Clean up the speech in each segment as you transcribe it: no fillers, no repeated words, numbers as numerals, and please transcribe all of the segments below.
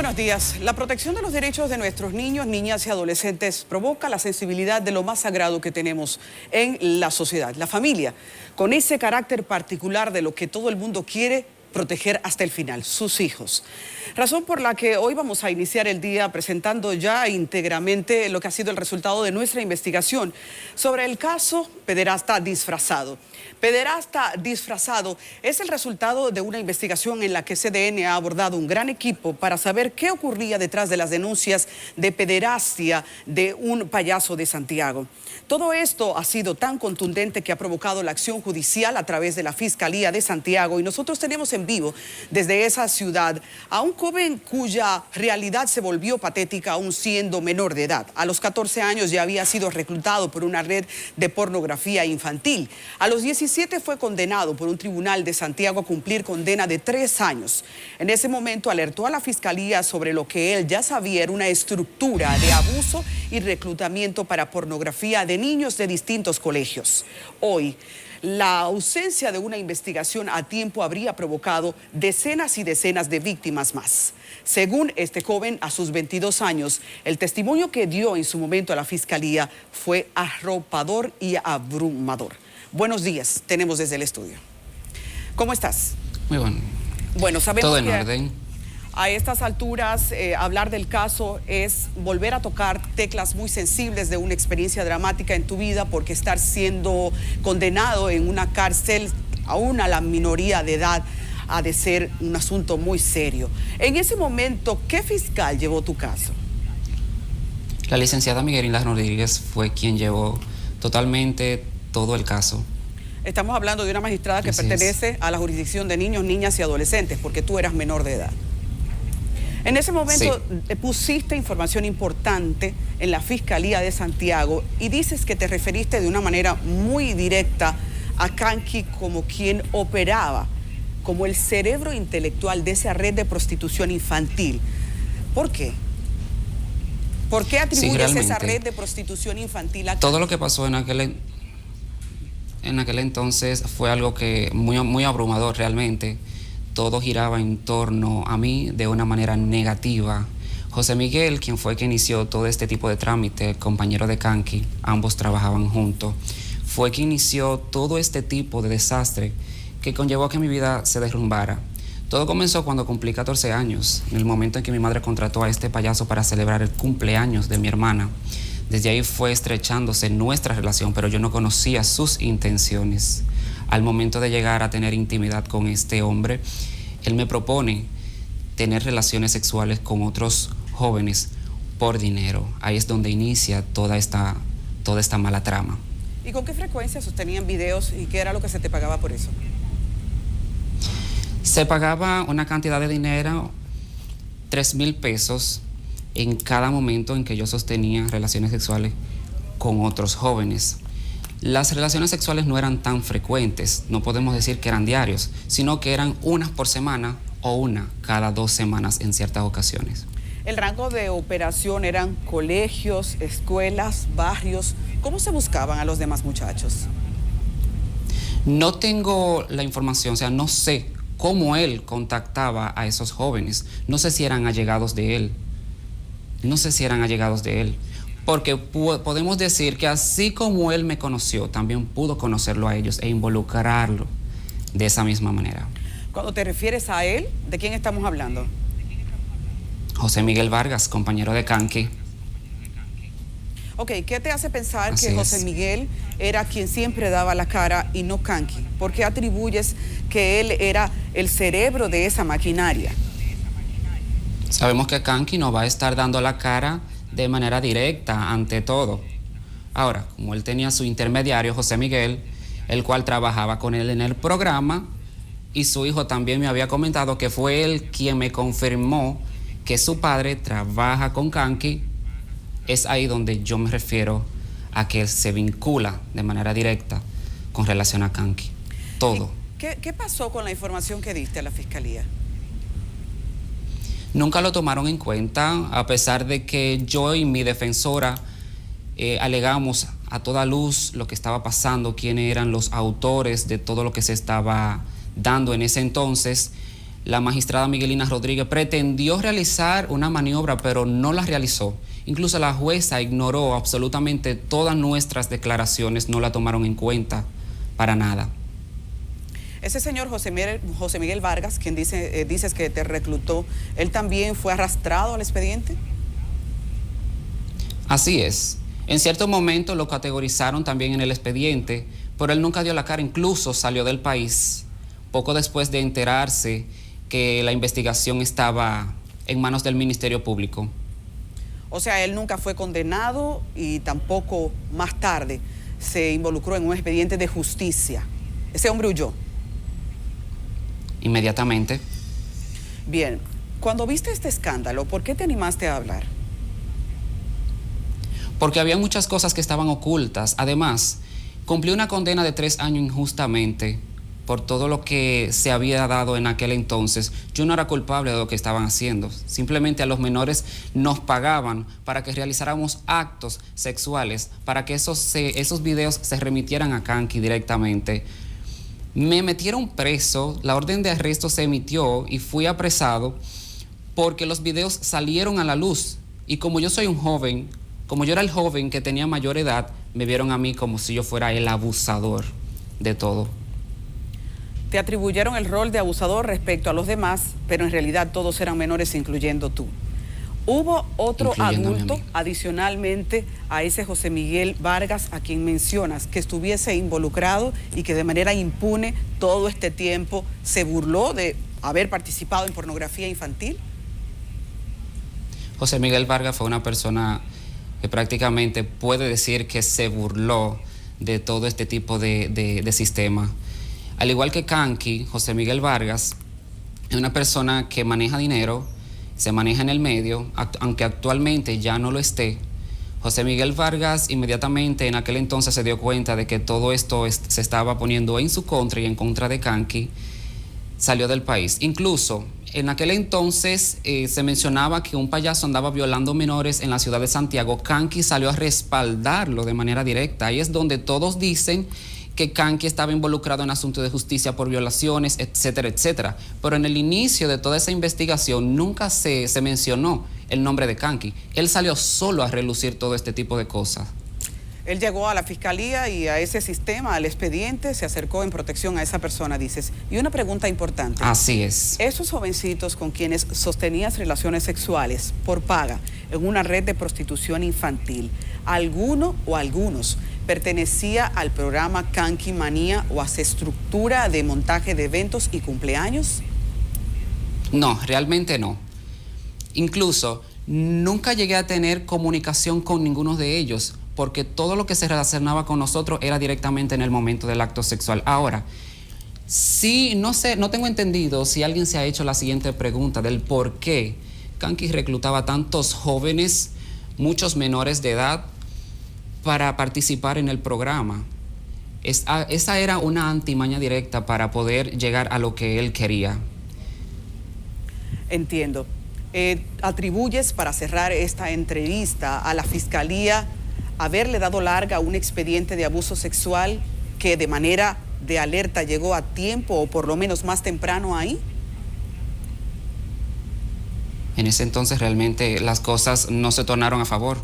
buenos días. La protección de los derechos de nuestros niños, niñas y adolescentes provoca la sensibilidad de lo más sagrado que tenemos en la sociedad, la familia, con ese carácter particular de lo que todo el mundo quiere proteger hasta el final, sus hijos. Razón por la que hoy vamos a iniciar el día presentando ya íntegramente lo que ha sido el resultado de nuestra investigación sobre el caso Pederasta Disfrazado. Pederasta Disfrazado es el resultado de una investigación en la que CDN ha abordado un gran equipo para saber qué ocurría detrás de las denuncias de pederastia de un payaso de Santiago. Todo esto ha sido tan contundente que ha provocado la acción judicial a través de la Fiscalía de Santiago, y nosotros tenemos en vivo desde esa ciudad a un joven cuya realidad se volvió patética aún siendo menor de edad. A los 14 años ya había sido reclutado por una red de pornografía infantil. A los 17 fue condenado por un tribunal de Santiago a cumplir condena de 3 años. En ese momento alertó a la Fiscalía sobre lo que él ya sabía era una estructura de abuso y reclutamiento para pornografía de niños de distintos colegios. Hoy, la ausencia de una investigación a tiempo habría provocado decenas y decenas de víctimas más. Según este joven, a sus 22 años, el testimonio que dio en su momento a la Fiscalía fue arropador y abrumador. Buenos días, tenemos desde el estudio. ¿Cómo estás? Muy bueno. Bueno, sabemos todo en que orden. A estas alturas, hablar del caso es volver a tocar teclas muy sensibles de una experiencia dramática en tu vida, porque estar siendo condenado en una cárcel, aún a la minoría de edad, ha de ser un asunto muy serio. En ese momento, ¿qué fiscal llevó tu caso? La licenciada Miguelina Rodríguez fue quien llevó totalmente todo el caso. Estamos hablando de una magistrada que pertenece a la jurisdicción de niños, niñas y adolescentes, porque tú eras menor de edad. En ese momento pusiste información importante en la Fiscalía de Santiago y dices que te referiste de una manera muy directa a Kanki como quien operaba, como el cerebro intelectual de esa red de prostitución infantil. ¿Por qué? ¿Por qué atribuyes esa red de prostitución infantil a Kanki? Todo lo que pasó en aquel entonces fue algo que muy abrumador realmente. Todo giraba en torno a mí de una manera negativa. José Miguel, quien fue que inició todo este tipo de trámite, compañero de Kanki, ambos trabajaban juntos, fue quien inició todo este tipo de desastre que conllevó a que mi vida se derrumbara. Todo comenzó cuando cumplí 14 años, en el momento en que mi madre contrató a este payaso para celebrar el cumpleaños de mi hermana. Desde ahí fue estrechándose nuestra relación, pero yo no conocía sus intenciones. Al momento de llegar a tener intimidad con este hombre, él me propone tener relaciones sexuales con otros jóvenes por dinero. Ahí es donde inicia toda esta mala trama. ¿Y con qué frecuencia sostenían videos y qué era lo que se te pagaba por eso? Se pagaba una cantidad de dinero, 3,000 pesos, en cada momento en que yo sostenía relaciones sexuales con otros jóvenes. Las relaciones sexuales no eran tan frecuentes, no podemos decir que eran diarios, sino que eran unas por semana o una cada 2 semanas en ciertas ocasiones. ¿El rango de operación eran colegios, escuelas, barrios? ¿Cómo se buscaban a los demás muchachos? No tengo la información, o sea, no sé cómo él contactaba a esos jóvenes. No sé si eran allegados de él. Porque podemos decir que así como él me conoció, también pudo conocerlo a ellos e involucrarlo de esa misma manera. Cuando te refieres a él, ¿de quién estamos hablando? José Miguel Vargas, compañero de Kanki. Ok, ¿qué te hace pensar que José Miguel era quien siempre daba la cara y no Kanki? ¿Por qué atribuyes que él era el cerebro de esa maquinaria? Sabemos que Kanki no va a estar dando la cara de manera directa ante todo. Ahora, como él tenía su intermediario, José Miguel, el cual trabajaba con él en el programa, y su hijo también me había comentado que fue él quien me confirmó que su padre trabaja con Kanki, es ahí donde yo me refiero a que él se vincula de manera directa con relación a Kanki. Todo. ¿Qué pasó con la información que diste a la Fiscalía? Nunca lo tomaron en cuenta, a pesar de que yo y mi defensora alegamos a toda luz lo que estaba pasando, quiénes eran los autores de todo lo que se estaba dando en ese entonces. la magistrada Miguelina Rodríguez pretendió realizar una maniobra, pero no la realizó. Incluso la jueza ignoró absolutamente todas nuestras declaraciones, no la tomaron en cuenta para nada. Ese señor José Miguel Vargas, quien dices que te reclutó, ¿él también fue arrastrado al expediente? Así es. En cierto momento lo categorizaron también en el expediente, pero él nunca dio la cara, incluso salió del país poco después de enterarse que la investigación estaba en manos del Ministerio Público. O sea, él nunca fue condenado y tampoco más tarde se involucró en un expediente de justicia. Ese hombre huyó. Inmediatamente. Bien, cuando viste este escándalo, ¿por qué te animaste a hablar? Porque había muchas cosas que estaban ocultas. Además, cumplí una condena de 3 años injustamente por todo lo que se había dado en aquel entonces. Yo no era culpable de lo que estaban haciendo. Simplemente a los menores nos pagaban para que realizáramos actos sexuales, para que esos videos se remitieran a Kanky directamente. Me metieron preso, la orden de arresto se emitió y fui apresado porque los videos salieron a la luz. Y como yo soy un joven, como yo era el joven que tenía mayor edad, me vieron a mí como si yo fuera el abusador de todo. Te atribuyeron el rol de abusador respecto a los demás, pero en realidad todos eran menores, incluyendo tú. ¿Hubo otro adulto adicionalmente a ese José Miguel Vargas, a quien mencionas, que estuviese involucrado y que de manera impune todo este tiempo se burló de haber participado en pornografía infantil? José Miguel Vargas fue una persona que prácticamente puede decir que se burló de todo este tipo de sistema. Al igual que Kanky, José Miguel Vargas es una persona que maneja dinero, se maneja en el medio, aunque actualmente ya no lo esté. José Miguel Vargas inmediatamente en aquel entonces se dio cuenta de que todo esto se estaba poniendo en su contra y en contra de Kanky, salió del país. Incluso en aquel entonces se mencionaba que un payaso andaba violando menores en la ciudad de Santiago. Kanky salió a respaldarlo de manera directa. Ahí es donde todos dicen que Kanky estaba involucrado en asuntos de justicia por violaciones, etcétera, etcétera. Pero en el inicio de toda esa investigación nunca se mencionó el nombre de Kanky. Él salió solo a relucir todo este tipo de cosas. Él llegó a la fiscalía y a ese sistema, al expediente, se acercó en protección a esa persona, dices. Y una pregunta importante. Así es. Esos jovencitos con quienes sostenías relaciones sexuales por paga en una red de prostitución infantil, ¿alguno o algunos pertenecía al programa Kanky Manía o a su estructura de montaje de eventos y cumpleaños? No, realmente no. Incluso nunca llegué a tener comunicación con ninguno de ellos, porque todo lo que se relacionaba con nosotros era directamente en el momento del acto sexual. Ahora, sí, no sé, no tengo entendido si alguien se ha hecho la siguiente pregunta del por qué Kanky reclutaba tantos jóvenes, muchos menores de edad, para participar en el programa. Esa era una antimaña directa para poder llegar a lo que él quería. Entiendo. Atribuyes, para cerrar esta entrevista, a la Fiscalía haberle dado larga a un expediente de abuso sexual que de manera de alerta llegó a tiempo o por lo menos más temprano ahí? En ese entonces realmente las cosas no se tornaron a favor.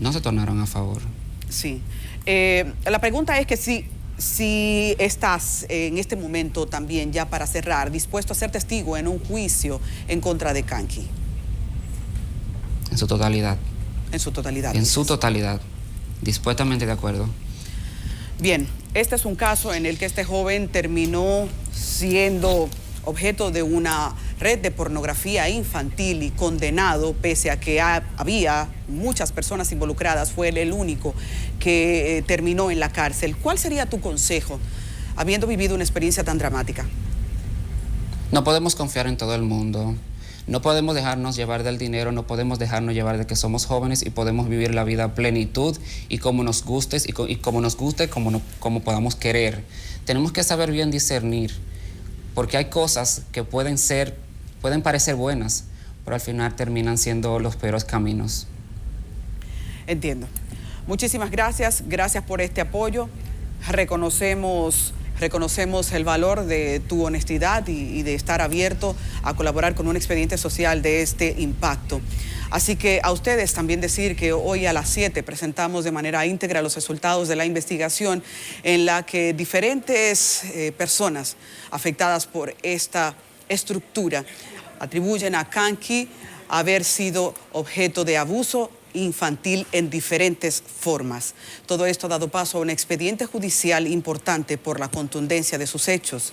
No se tornaron a favor. Sí. La pregunta es que si estás en este momento también, ya para cerrar, dispuesto a ser testigo en un juicio en contra de Kanky. En su totalidad. En su totalidad. En su totalidad. Dispuestamente de acuerdo. Bien, este es un caso en el que este joven terminó siendo objeto de una red de pornografía infantil y condenado, pese a que había muchas personas involucradas. Fue él el único que terminó en la cárcel. ¿Cuál sería tu consejo, habiendo vivido una experiencia tan dramática? No podemos confiar en todo el mundo. No podemos dejarnos llevar del dinero, no podemos dejarnos llevar de que somos jóvenes y podemos vivir la vida a plenitud y como nos guste, como podamos querer. Tenemos que saber bien discernir, porque hay cosas que pueden parecer buenas, pero al final terminan siendo los peores caminos. Entiendo. Muchísimas gracias por este apoyo. Reconocemos Reconocemos el valor de tu honestidad y de estar abierto a colaborar con un expediente social de este impacto. Así que a ustedes también decir que hoy a las 7 presentamos de manera íntegra los resultados de la investigación en la que diferentes personas afectadas por esta estructura atribuyen a Kanki haber sido objeto de abuso infantil en diferentes formas. Todo esto ha dado paso a un expediente judicial importante por la contundencia de sus hechos.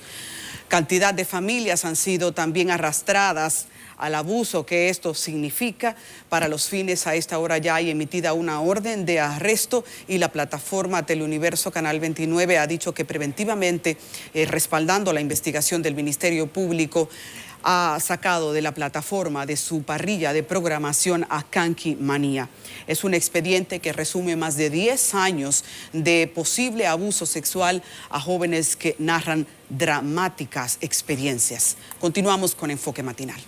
Cantidad de familias han sido también arrastradas al abuso que esto significa. Para los fines, a esta hora ya hay emitida una orden de arresto y la plataforma Teleuniverso Canal 29 ha dicho que preventivamente, respaldando la investigación del Ministerio Público, ha sacado de la plataforma de su parrilla de programación a Kanki Manía. Es un expediente que resume más de 10 años de posible abuso sexual a jóvenes que narran dramáticas experiencias. Continuamos con Enfoque Matinal.